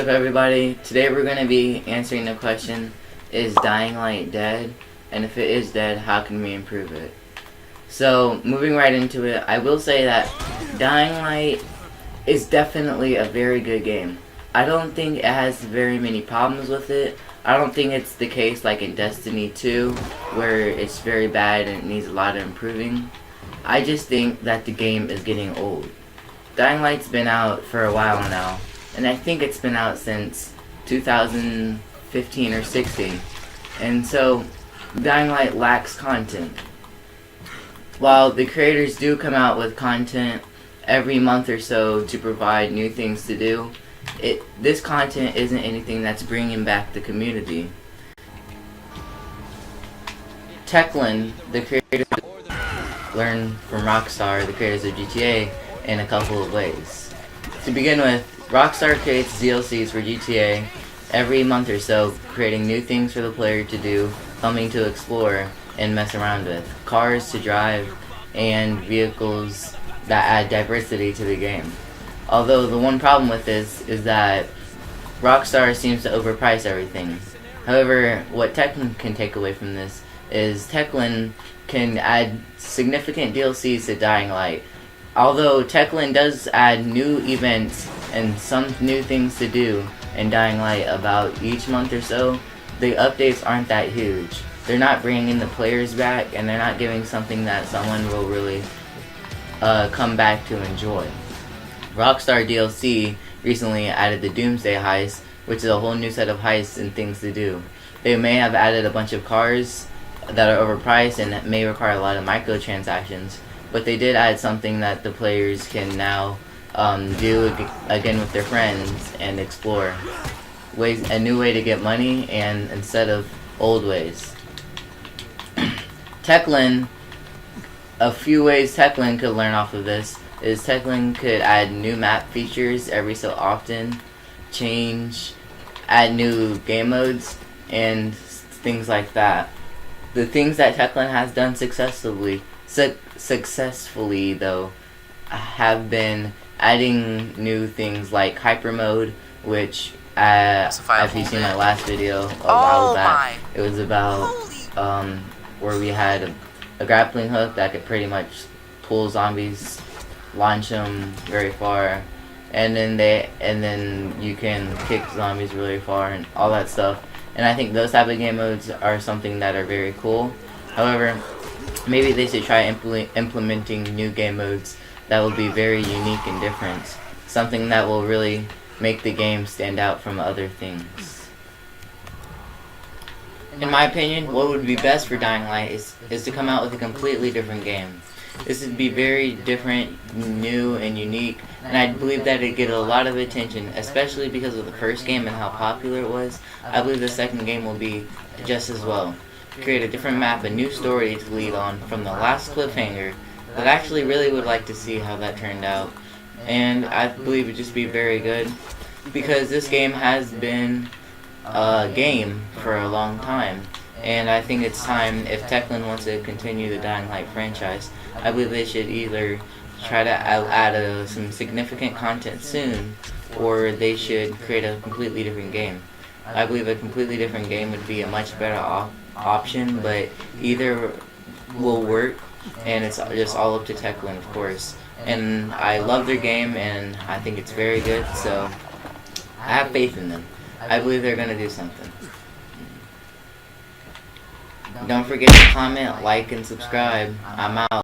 up, everybody? Today we're going to be answering the question, is Dying Light dead? And if it is dead, how can we improve it? So, moving right into it, I will say that Dying Light is definitely a very good game. I don't think it has very many problems with it. I don't think it's the case like in Destiny 2, where it's very bad and it needs a lot of improving. I just think that the game is getting old. Dying Light's been out for a while now, and I think it's been out since 2015 or 16. And so, Dying Light lacks content. While the creators do come out with content every month or so to provide new things to do, this content isn't anything that's bringing back the community. Techland, the creators, learn from Rockstar, the creators of GTA, in a couple of ways. To begin with, Rockstar creates DLCs for GTA every month or so, creating new things for the player to do, something to explore and mess around with, cars to drive, and vehicles that add diversity to the game. Although the one problem with this is that Rockstar seems to overprice everything. However, what Techland can take away from this is Techland can add significant DLCs to Dying Light. Although Techland does add new events and some new things to do in Dying Light about each month or so, the updates aren't that huge. They're not bringing in the players back, and they're not giving something that someone will really come back to enjoy. Rockstar DLC recently added the Doomsday Heist, which is a whole new set of heists and things to do. They may have added a bunch of cars that are overpriced and may require a lot of microtransactions, but they did add something that the players can now do again with their friends and explore a new way to get money, and instead of old ways. Techland, a few ways Techland could learn off of this is Techland could add new map features every so often, add new game modes, and things like that. The things that Techland has done successfully though, have been adding new things like hyper mode, which if you seen my last video a while back, it was about where we had a grappling hook that could pretty much pull zombies, launch them very far, and then you can kick zombies really far and all that stuff. And I think those type of game modes are something that are very cool. However, maybe they should try implementing new game modes that will be very unique and different. Something that will really make the game stand out from other things. In my opinion, what would be best for Dying Light is to come out with a completely different game. This would be very different, new, and unique, and I believe that it'd get a lot of attention, especially because of the first game and how popular it was. I believe the second game will be just as well. Create a different map, a new story to lead on from the last cliffhanger, but I actually really would like to see how that turned out. And I believe it'd just be very good, because this game has been a game for a long time. And I think it's time, if Techland wants to continue the Dying Light franchise, I believe they should either try to add some significant content soon, or they should create a completely different game. I believe a completely different game would be a much better option, but either will work, and it's just all up to Techland, of course. And I love their game, and I think it's very good, so I have faith in them. I believe they're going to do something. Don't forget to comment, like, and subscribe. I'm out.